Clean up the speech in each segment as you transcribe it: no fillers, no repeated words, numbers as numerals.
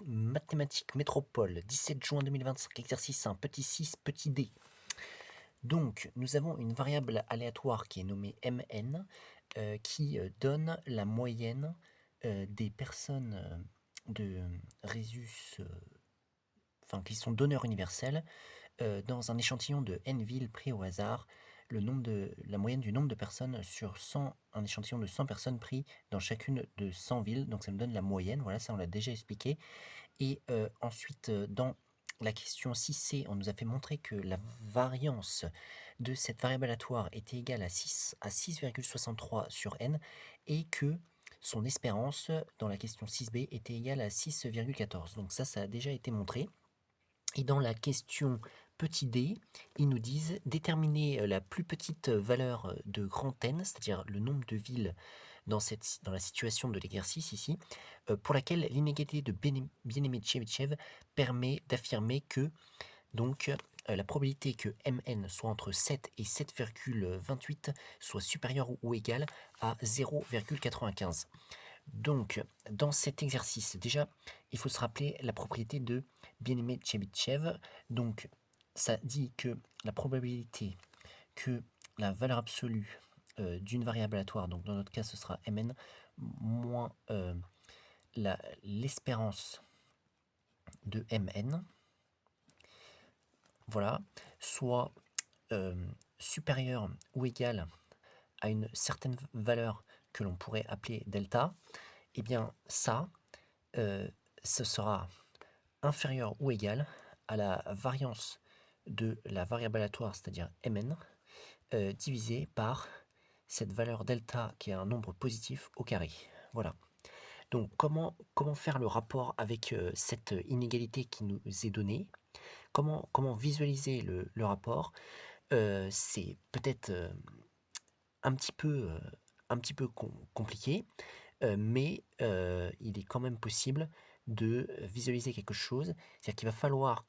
Mathématiques Métropole, 17 juin 2025, exercice 1, petit 6, petit d. Donc, nous avons une variable aléatoire qui est nommée mn, qui donne la moyenne des personnes de Rhésus, enfin qui sont donneurs universels, dans un échantillon de n villes pris au hasard, la moyenne du nombre de personnes sur 100, un échantillon de 100 personnes pris dans chacune de 100 villes, donc ça me donne la moyenne, voilà, ça on l'a déjà expliqué. Et ensuite, dans la question 6C, on nous a fait montrer que la variance de cette variable aléatoire était égale à 6,63 sur n, et que son espérance, dans la question 6B, était égale à 6,14. Donc ça a déjà été montré. Et dans la question petit d, ils nous disent déterminer la plus petite valeur de grand N, c'est-à-dire le nombre de villes dans la situation de l'exercice ici, pour laquelle l'inégalité de Bien-Aimé-Tchebychev permet d'affirmer que donc la probabilité que Mn soit entre 7 et 7,28 soit supérieure ou égale à 0,95. Donc, dans cet exercice, déjà, il faut se rappeler la propriété de Bien-Aimé-Tchebychev. Donc, ça dit que la probabilité que la valeur absolue d'une variable aléatoire, donc dans notre cas ce sera Mn, moins l'espérance de Mn, voilà, soit supérieure ou égale à une certaine valeur que l'on pourrait appeler delta, et bien ça, ce sera inférieur ou égal à la variance de la variable aléatoire, c'est-à-dire Mn, divisé par cette valeur delta qui est un nombre positif au carré. Voilà. Donc comment faire le rapport avec cette inégalité qui nous est donnée? Comment visualiser le rapport? C'est peut-être un petit peu compliqué, mais il est quand même possible de visualiser quelque chose. C'est-à-dire qu'il va falloir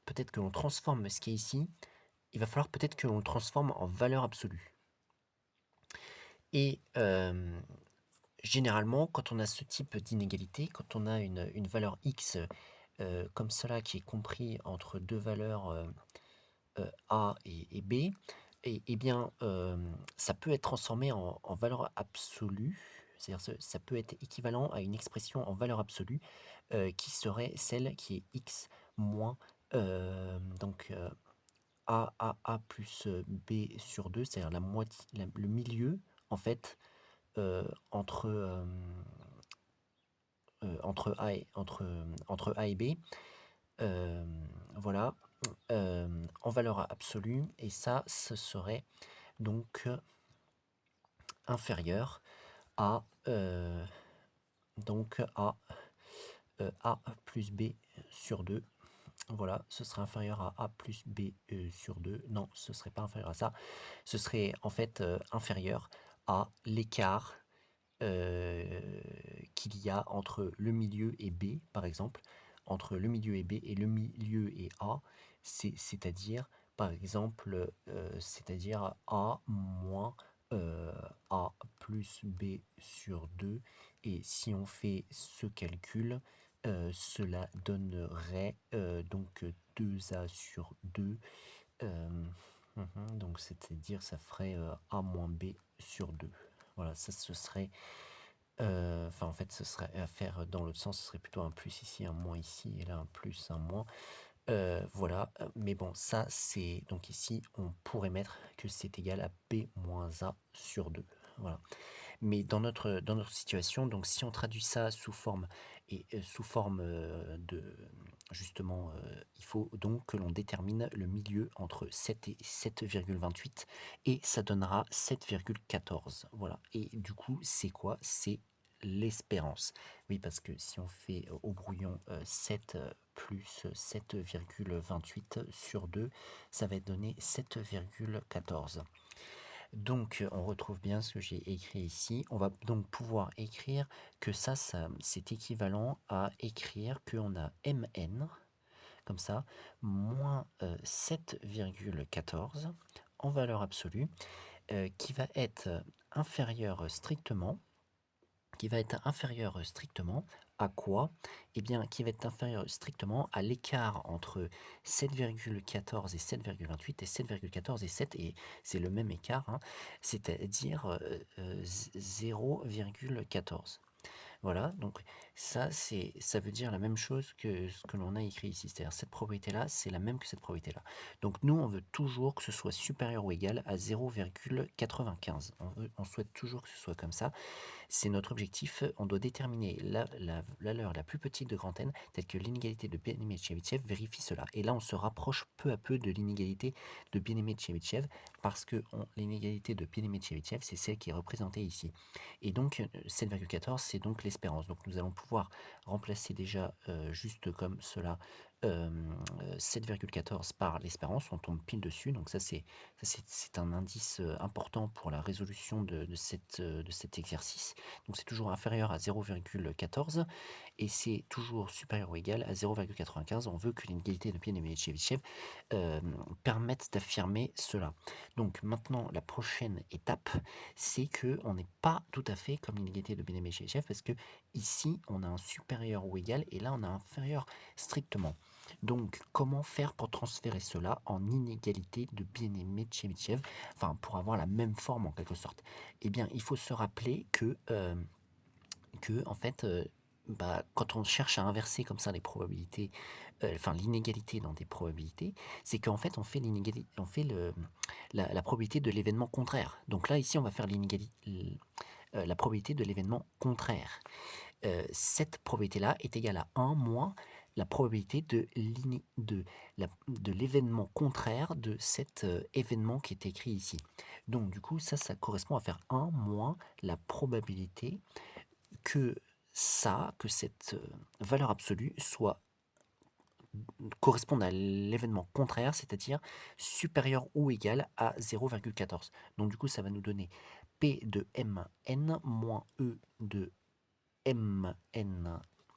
peut-être que l'on transforme ce qui est ici, il va falloir peut-être que l'on le transforme en valeur absolue. Et généralement, quand on a ce type d'inégalité, quand on a une valeur x comme cela qui est compris entre deux valeurs a et b, et bien ça peut être transformé en valeur absolue, c'est-à-dire ça peut être équivalent à une expression en valeur absolue qui serait celle qui est x moins donc a plus b sur 2, c'est-à-dire la moitié, le milieu en fait entre A et B, voilà, en valeur absolue, et ça, ce serait donc inférieur à A plus B sur 2. Voilà, ce serait inférieur à A plus B sur 2. Non, ce serait pas inférieur à ça. Ce serait en fait inférieur à l'écart qu'il y a entre le milieu et B, par exemple, entre le milieu et B et le milieu et A, c'est-à-dire, par exemple, c'est-à-dire A moins A plus B sur 2. Et si on fait ce calcul, cela donnerait donc 2A sur 2. Donc c'est-à-dire ça ferait A moins B sur 2. Voilà, ça ce serait... Enfin, en fait, ce serait à faire dans l'autre sens, ce serait plutôt un plus ici, un moins ici, et là un plus, un moins. Voilà, mais bon, ça c'est... Donc ici, on pourrait mettre que c'est égal à B moins A sur 2. Voilà. Mais dans notre situation, donc si on traduit ça sous forme de justement, il faut donc que l'on détermine le milieu entre 7 et 7,28, et ça donnera 7,14. Voilà. Et du coup, c'est quoi? C'est l'espérance. Oui, parce que si on fait au brouillon 7 plus 7,28 sur 2, ça va donner 7,14. Donc, on retrouve bien ce que j'ai écrit ici. On va donc pouvoir écrire que ça c'est équivalent à écrire qu'on a Mn, comme ça, moins 7,14 en valeur absolue, qui va être inférieur strictement à quoi? Eh bien, qui va être inférieur strictement à l'écart entre 7,14 et 7,28 et 7,14 et 7, et c'est le même écart, hein, c'est-à-dire 0,14. Voilà, donc ça veut dire la même chose que ce que l'on a écrit ici. C'est-à-dire cette propriété-là, c'est la même que cette propriété-là. Donc nous, on veut toujours que ce soit supérieur ou égal à 0,95. On souhaite toujours que ce soit comme ça. C'est notre objectif. On doit déterminer la valeur la plus petite de grand N, telle que l'inégalité de Bien-Aimé de Chebyshev vérifie cela. Et là, on se rapproche peu à peu de l'inégalité de Bien-Aimé de Chebyshev, parce que l'inégalité de Bien-Aimé de Chebyshev, c'est celle qui est représentée ici. Et donc, 7,14, c'est donc l'espérance. Donc, nous allons pouvoir remplacer déjà, juste comme cela, 7,14 par l'espérance. On tombe pile dessus. Donc, c'est un indice important pour la résolution de cet exercice. Donc c'est toujours inférieur à 0,14 et c'est toujours supérieur ou égal à 0,95. On veut que l'inégalité de Bien-Aimé et Chebyshev permette d'affirmer cela. Donc maintenant, la prochaine étape, c'est que on n'est pas tout à fait comme l'inégalité de Bien-Aimé et Chebyshev, parce que ici, on a un supérieur ou égal et là, on a un inférieur strictement. Donc, comment faire pour transférer cela en inégalité de Bien-Aimé de Chebyshev, enfin, pour avoir la même forme en quelque sorte? Eh bien, il faut se rappeler que en fait, quand on cherche à inverser comme ça les probabilités, enfin l'inégalité dans des probabilités, c'est qu'en fait, on fait la probabilité de l'événement contraire. Donc là, ici, on va faire la probabilité de l'événement contraire. Cette probabilité-là est égale à 1 moins la probabilité de l'événement contraire de cet événement qui est écrit ici. Donc du coup, ça correspond à faire 1 moins la probabilité que cette valeur absolue corresponde à l'événement contraire, c'est-à-dire supérieur ou égal à 0,14. Donc du coup, ça va nous donner P de Mn moins E de Mn,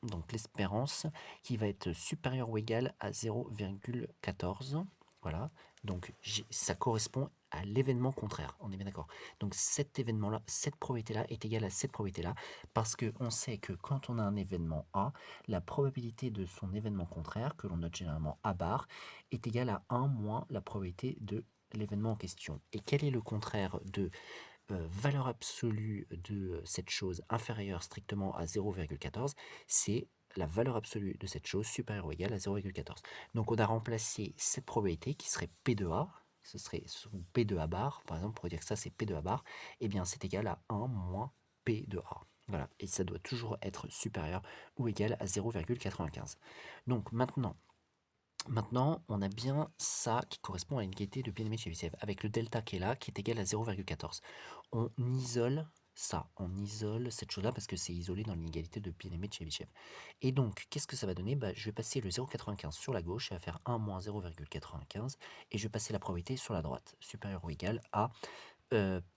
donc l'espérance, qui va être supérieure ou égale à 0,14. Voilà, donc ça correspond à l'événement contraire, on est bien d'accord. Donc cet événement-là, cette probabilité-là est égale à cette probabilité-là, parce qu'on sait que quand on a un événement A, la probabilité de son événement contraire, que l'on note généralement A bar, est égale à 1 moins la probabilité de l'événement en question. Et quel est le contraire de valeur absolue de cette chose inférieure strictement à 0,14, c'est la valeur absolue de cette chose supérieure ou égale à 0,14. Donc on a remplacé cette probabilité qui serait P de A, ce serait P de A bar, par exemple, pour dire que ça c'est P de A bar, et bien c'est égal à 1 moins P de A. Voilà, et ça doit toujours être supérieur ou égal à 0,95. Donc Maintenant, on a bien ça qui correspond à l'inégalité de Bien-Aimé de Chebyshev, avec le delta qui est là, qui est égal à 0,14. On isole ça, on isole cette chose-là parce que c'est isolé dans l'inégalité de Bien-Aimé de Chebyshev. Et donc, qu'est-ce que ça va donner? Je vais passer le 0,95 sur la gauche, ça va faire 1 moins 0,95, et je vais passer la probabilité sur la droite, supérieure ou égale à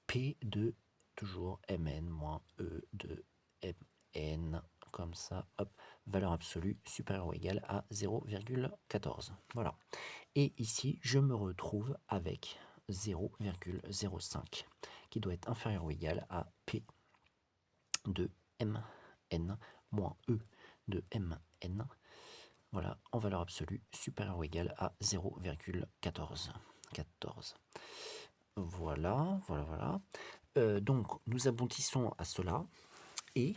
P de, toujours, Mn moins E de Mn, comme ça, hop, valeur absolue supérieure ou égale à 0,14. Voilà. Et ici, je me retrouve avec 0,05 qui doit être inférieur ou égal à P de Mn moins E de Mn. Voilà, en valeur absolue supérieure ou égale à 0,14. 14. Voilà, voilà, voilà. Donc, nous aboutissons à cela. Et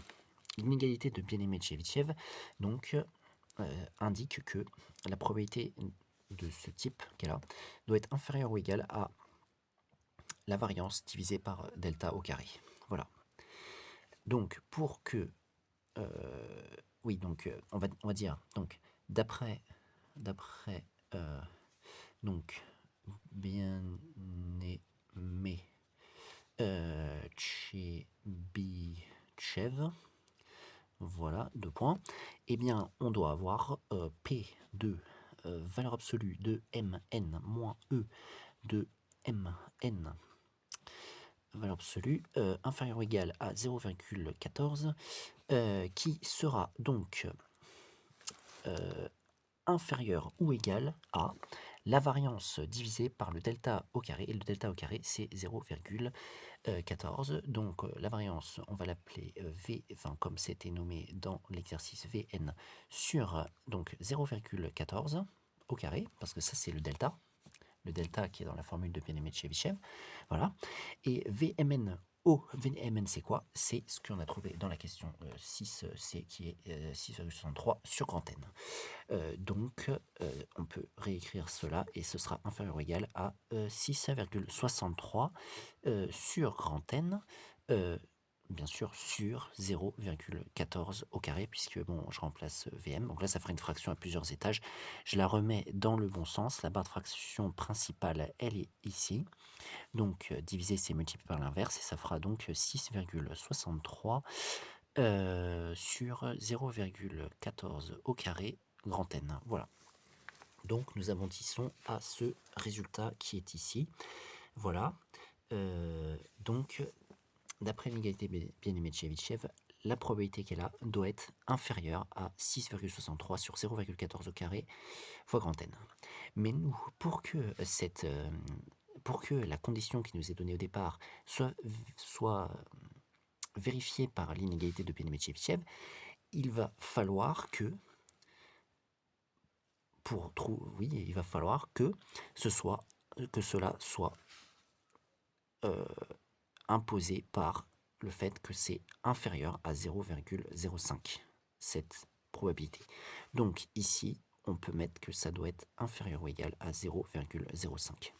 l'inégalité de Bien-Aimé de Chebyshev donc, indique que la probabilité de ce type qui est là doit être inférieure ou égale à la variance divisée par delta au carré. Voilà. Donc pour que oui, donc on va dire donc d'après donc Bien-Aimé Chebyshev, voilà, 2 points, eh bien, on doit avoir P de valeur absolue de Mn moins E de Mn, valeur absolue, inférieure ou égale à 0,14, qui sera donc inférieur ou égal à la variance divisée par le delta au carré, et le delta au carré c'est 0,14. Donc la variance, on va l'appeler V, enfin comme c'était nommé dans l'exercice Vn sur donc 0,14 au carré, parce que ça c'est le delta qui est dans la formule de Bien-Aimé-Tchebychev, voilà. Et Vmn c'est quoi? C'est ce qu'on a trouvé dans la question 6c qui est 6,63 sur grand N. Donc on peut réécrire cela et ce sera inférieur ou égal à 6,63 sur grand N, bien sûr sur 0,14 au carré, puisque bon, je remplace Vm. Donc là, ça fera une fraction à plusieurs étages. Je la remets dans le bon sens. La barre de fraction principale, elle est ici. Donc diviser, c'est multiplier par l'inverse, et ça fera donc 6,63 sur 0,14 au carré grand N. Voilà. Donc nous aboutissons à ce résultat qui est ici. Voilà. Donc, d'après l'inégalité Bien-Aimé-Tchebychev, la probabilité qu'elle a doit être inférieure à 6,63 sur 0,14 au carré fois grand N. Mais nous, pour que la condition qui nous est donnée au départ soit vérifiée par l'inégalité de Bien-Aimé-Tchebychev, il va falloir que il va falloir que cela soit imposé par le fait que c'est inférieur à 0,05, cette probabilité. Donc ici, on peut mettre que ça doit être inférieur ou égal à 0,05.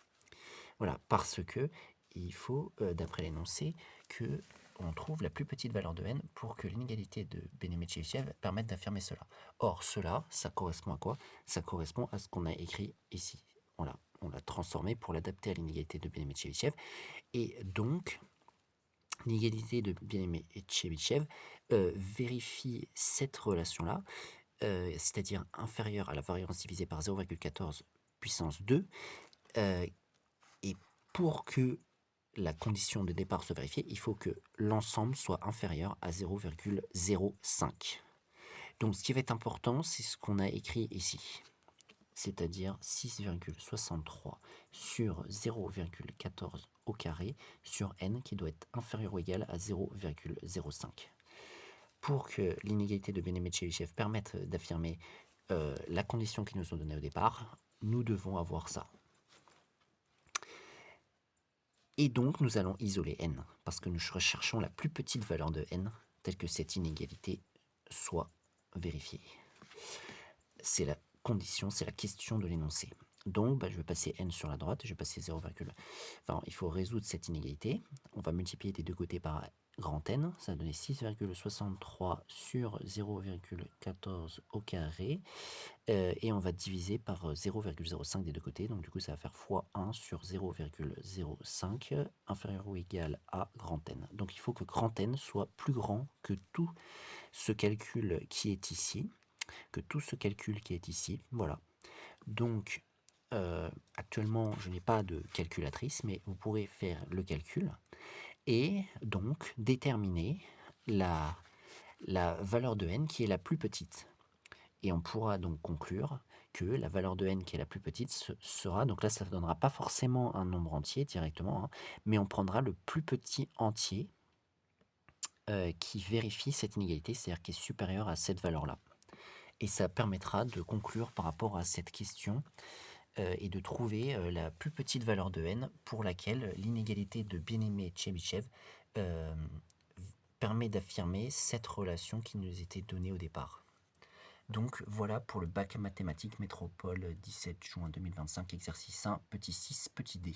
Voilà, parce que il faut, d'après l'énoncé, que on trouve la plus petite valeur de n pour que l'inégalité de Bien-Aimé-Tchebychev permette d'affirmer cela. Or, cela, ça correspond à quoi? Ça correspond à ce qu'on a écrit ici. Voilà, on l'a transformé pour l'adapter à l'inégalité de Bien-Aimé-Tchebychev. Et donc, l'inégalité de Bien-Aimé-Tchebychev vérifie cette relation-là, c'est-à-dire inférieure à la variance divisée par 0,14 puissance 2. Et pour que la condition de départ soit vérifiée, il faut que l'ensemble soit inférieur à 0,05. Donc ce qui va être important, c'est ce qu'on a écrit ici, c'est-à-dire 6,63 sur 0,14 au carré sur n qui doit être inférieur ou égal à 0,05. Pour que l'inégalité de Bien-Aimé-Tchebychev permette d'affirmer la condition qui nous sont donnée au départ, nous devons avoir ça. Et donc, nous allons isoler n, parce que nous recherchons la plus petite valeur de n, telle que cette inégalité soit vérifiée. C'est la condition, c'est la question de l'énoncé. Donc, je vais passer n sur la droite, je vais passer 0, enfin, il faut résoudre cette inégalité. On va multiplier des deux côtés par grand N, ça va donner 6,63 sur 0,14 au carré, et on va diviser par 0,05 des deux côtés, donc du coup ça va faire fois 1 sur 0,05 inférieur ou égal à grand N. Donc il faut que grand N soit plus grand que tout ce calcul qui est ici, voilà. Donc actuellement je n'ai pas de calculatrice, mais vous pourrez faire le calcul et donc déterminer la valeur de n qui est la plus petite. Et on pourra donc conclure que la valeur de n qui est la plus petite sera, donc là ça ne donnera pas forcément un nombre entier directement, hein, mais on prendra le plus petit entier qui vérifie cette inégalité, c'est-à-dire qui est supérieur à cette valeur-là. Et ça permettra de conclure par rapport à cette question et de trouver la plus petite valeur de n pour laquelle l'inégalité de Bien-Aimé-Tchebychev permet d'affirmer cette relation qui nous était donnée au départ. Donc voilà pour le bac mathématiques métropole 17 juin 2025, exercice 1, petit 6, petit d.